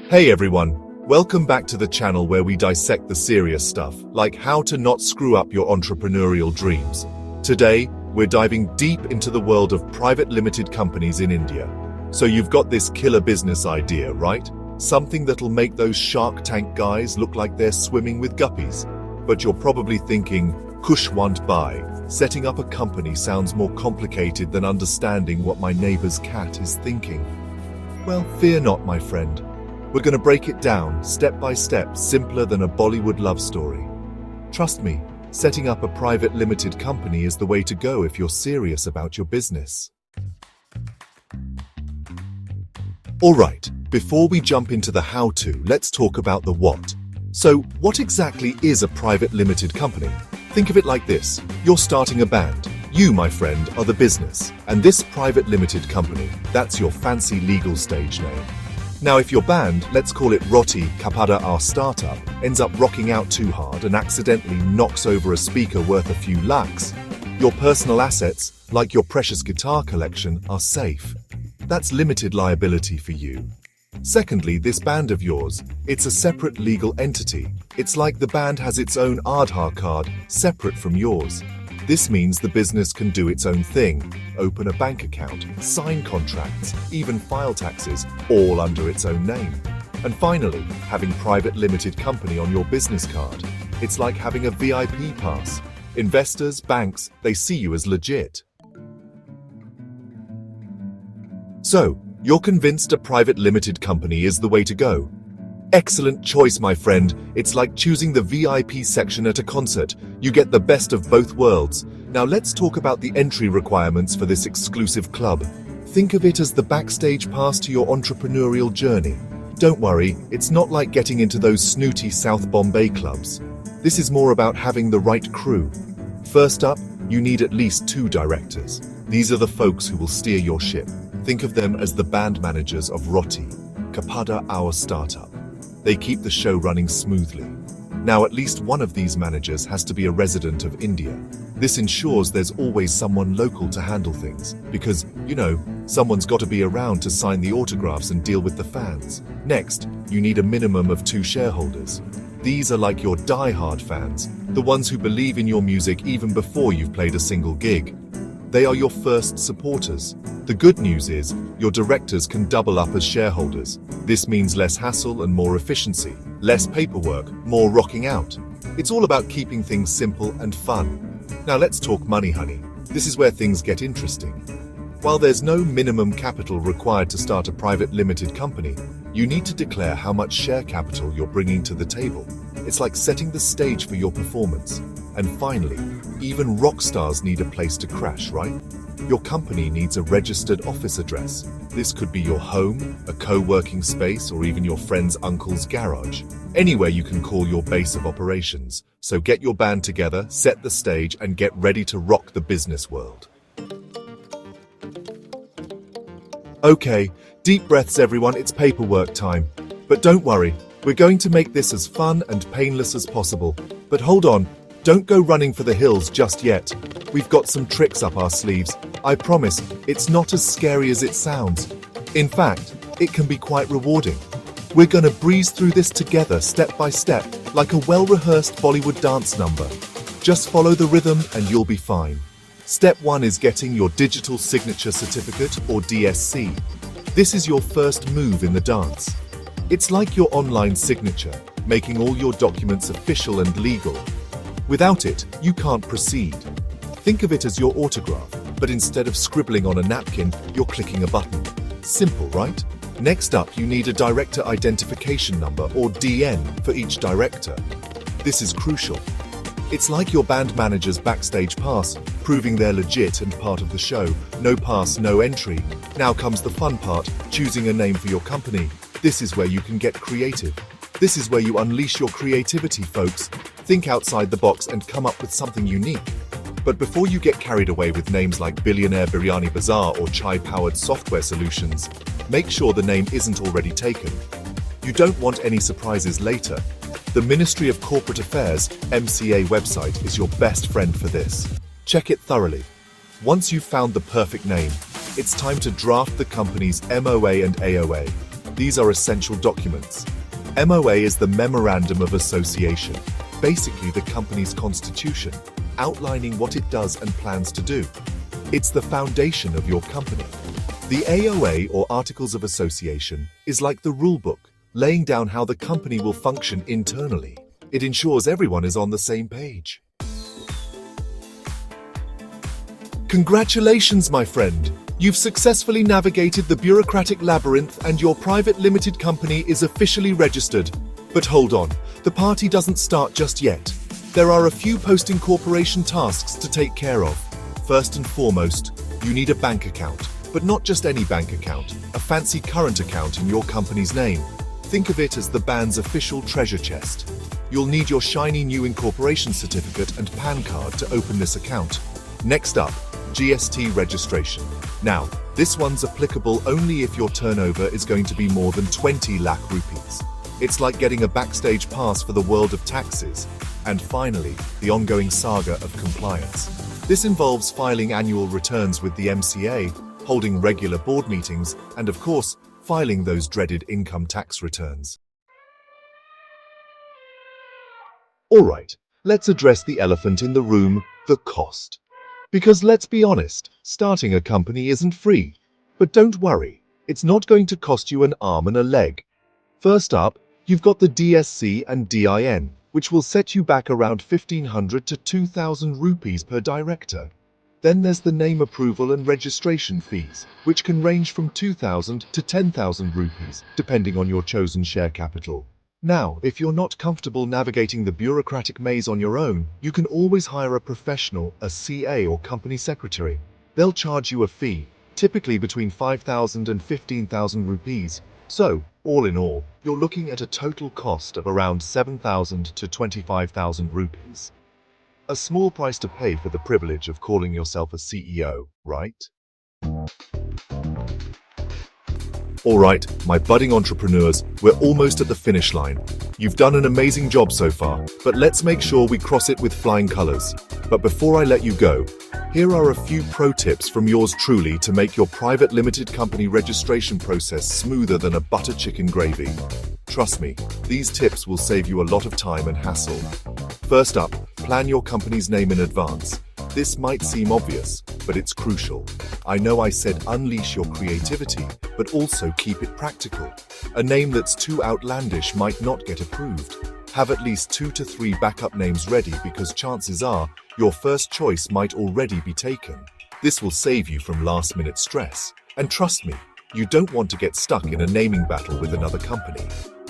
Hey everyone, welcome back to the channel where we dissect the serious stuff, like how to not screw up your entrepreneurial dreams. Today, we're diving deep into the world of private limited companies in India. So you've got this killer business idea, right? Something that'll make those Shark Tank guys look like they're swimming with guppies. But you're probably thinking, Kush want buy. Setting up a company sounds more complicated than understanding what my neighbor's cat is thinking. Well, fear not, my friend. We're going to break it down, step by step, simpler than a Bollywood love story. Trust me, setting up a private limited company is the way to go if you're serious about your business. Alright, before we jump into the how-to, let's talk about the what. So, what exactly is a private limited company? Think of it like this. You're starting a band. You, my friend, are the business. And this private limited company, that's your fancy legal stage name. Now, if your band, let's call it Roti Kapada our startup, ends up rocking out too hard and accidentally knocks over a speaker worth a few lakhs, your personal assets, like your precious guitar collection, are safe. That's limited liability for you. Secondly, this band of yours, it's a separate legal entity. It's like the band has its own Aadhaar card, separate from yours. This means the business can do its own thing, open a bank account, sign contracts, even file taxes, all under its own name. And finally, having private limited company on your business card. It's like having a VIP pass. Investors, banks, they see you as legit. So, you're convinced a private limited company is the way to go. Excellent choice, my friend. It's like choosing the VIP section at a concert. You get the best of both worlds. Now let's talk about the entry requirements for this exclusive club. Think of it as the backstage pass to your entrepreneurial journey. Don't worry, it's not like getting into those snooty South Bombay clubs. This is more about having the right crew. First up, you need at least 2 directors. These are the folks who will steer your ship. Think of them as the band managers of Roti Kapada our startup. They keep the show running smoothly. Now, at least one of these managers has to be a resident of India. This ensures there's always someone local to handle things, because, someone's got to be around to sign the autographs and deal with the fans. Next, you need a minimum of 2 shareholders. These are like your die-hard fans, the ones who believe in your music even before you've played a single gig. They are your first supporters. The good news is, your directors can double up as shareholders. This means less hassle and more efficiency, less paperwork, more rocking out. It's all about keeping things simple and fun. Now let's talk money, honey. This is where things get interesting. While there's no minimum capital required to start a private limited company, you need to declare how much share capital you're bringing to the table. It's like setting the stage for your performance. And finally, even rock stars need a place to crash, right? Your company needs a registered office address. This could be your home, a co-working space, or even your friend's uncle's garage. Anywhere you can call your base of operations. So get your band together, set the stage, and get ready to rock the business world. Okay, deep breaths everyone, it's paperwork time. But don't worry, we're going to make this as fun and painless as possible. But hold on. Don't go running for the hills just yet. We've got some tricks up our sleeves. I promise, it's not as scary as it sounds. In fact, it can be quite rewarding. We're gonna breeze through this together step by step, like a well-rehearsed Bollywood dance number. Just follow the rhythm and you'll be fine. Step 1 is getting your digital signature certificate, or DSC. This is your first move in the dance. It's like your online signature, making all your documents official and legal. Without it, you can't proceed. Think of it as your autograph, but instead of scribbling on a napkin, you're clicking a button. Simple, right? Next up, you need a director identification number, or DN, for each director. This is crucial. It's like your band manager's backstage pass, proving they're legit and part of the show. No pass, no entry. Now comes the fun part, choosing a name for your company. This is where you can get creative. This is where you unleash your creativity, folks. Think outside the box and come up with something unique. But before you get carried away with names like Billionaire Biryani Bazaar or Chai-Powered Software Solutions, make sure the name isn't already taken. You don't want any surprises later. The Ministry of Corporate Affairs, MCA website is your best friend for this. Check it thoroughly. Once you've found the perfect name, it's time to draft the company's MOA and AOA. These are essential documents. MOA is the Memorandum of Association, basically the company's constitution, outlining what it does and plans to do. It's the foundation of your company. The AOA, or Articles of Association, is like the rule book, laying down how the company will function internally. It ensures everyone is on the same page. Congratulations, my friend! You've successfully navigated the bureaucratic labyrinth and your private limited company is officially registered. But hold on, the party doesn't start just yet. There are a few post-incorporation tasks to take care of. First and foremost, you need a bank account, but not just any bank account, a fancy current account in your company's name. Think of it as the band's official treasure chest. You'll need your shiny new incorporation certificate and PAN card to open this account. Next up, GST registration. Now, this one's applicable only if your turnover is going to be more than 20 lakh rupees. It's like getting a backstage pass for the world of taxes. And finally, the ongoing saga of compliance. This involves filing annual returns with the MCA, holding regular board meetings, and of course, filing those dreaded income tax returns. Alright, let's address the elephant in the room, the cost. Because let's be honest, starting a company isn't free. But don't worry, it's not going to cost you an arm and a leg. First up, you've got the DSC and DIN, which will set you back around 1,500 to 2,000 rupees per director. Then there's the name approval and registration fees, which can range from 2,000 to 10,000 rupees, depending on your chosen share capital. Now, if you're not comfortable navigating the bureaucratic maze on your own, you can always hire a professional, a CA or company secretary. They'll charge you a fee, typically between 5,000 and 15,000 rupees. So, all in all, you're looking at a total cost of around 7,000 to 25,000 rupees. A small price to pay for the privilege of calling yourself a CEO, right? Alright, my budding entrepreneurs, we're almost at the finish line. You've done an amazing job so far, but let's make sure we cross it with flying colors. But before I let you go, here are a few pro tips from yours truly to make your private limited company registration process smoother than a butter chicken gravy. Trust me, these tips will save you a lot of time and hassle. First up, plan your company's name in advance. This might seem obvious, but it's crucial. I know I said unleash your creativity, but also keep it practical. A name that's too outlandish might not get approved. Have at least 2 to 3 backup names ready because chances are your first choice might already be taken. This will save you from last-minute stress. And trust me, you don't want to get stuck in a naming battle with another company.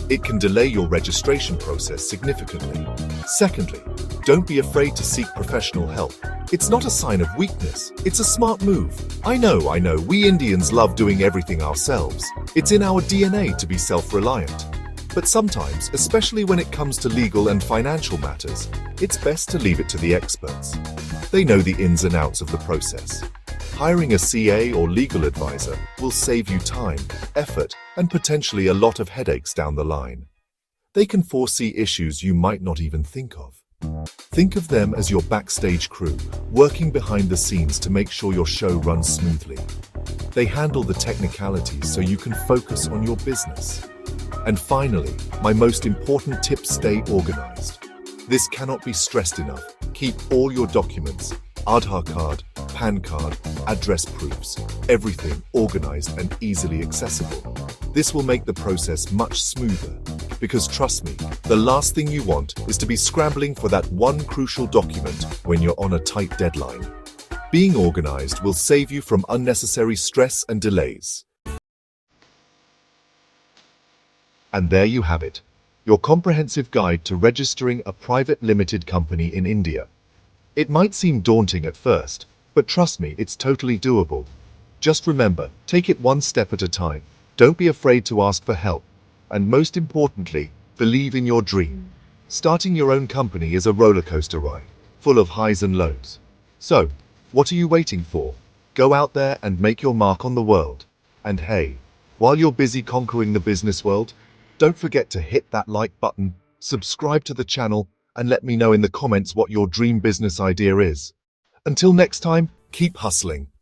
It can delay your registration process significantly. Secondly, don't be afraid to seek professional help. It's not a sign of weakness, it's a smart move. I know, we Indians love doing everything ourselves. It's in our DNA to be self-reliant. But sometimes, especially when it comes to legal and financial matters, it's best to leave it to the experts. They know the ins and outs of the process. Hiring a CA or legal advisor will save you time, effort, and potentially a lot of headaches down the line. They can foresee issues you might not even think of. Think of them as your backstage crew, working behind the scenes to make sure your show runs smoothly. They handle the technicalities so you can focus on your business. And finally, my most important tip: stay organized. This cannot be stressed enough. Keep all your documents, Aadhaar card, PAN card, address proofs, everything organized and easily accessible. This will make the process much smoother. Because trust me, the last thing you want is to be scrambling for that one crucial document when you're on a tight deadline. Being organized will save you from unnecessary stress and delays. And there you have it, your comprehensive guide to registering a private limited company in India. It might seem daunting at first, but trust me, it's totally doable. Just remember, take it one step at a time. Don't be afraid to ask for help. And most importantly, believe in your dream. Starting your own company is a roller coaster ride, full of highs and lows. So, what are you waiting for? Go out there and make your mark on the world. And hey, while you're busy conquering the business world, don't forget to hit that like button, subscribe to the channel, and let me know in the comments what your dream business idea is. Until next time, keep hustling.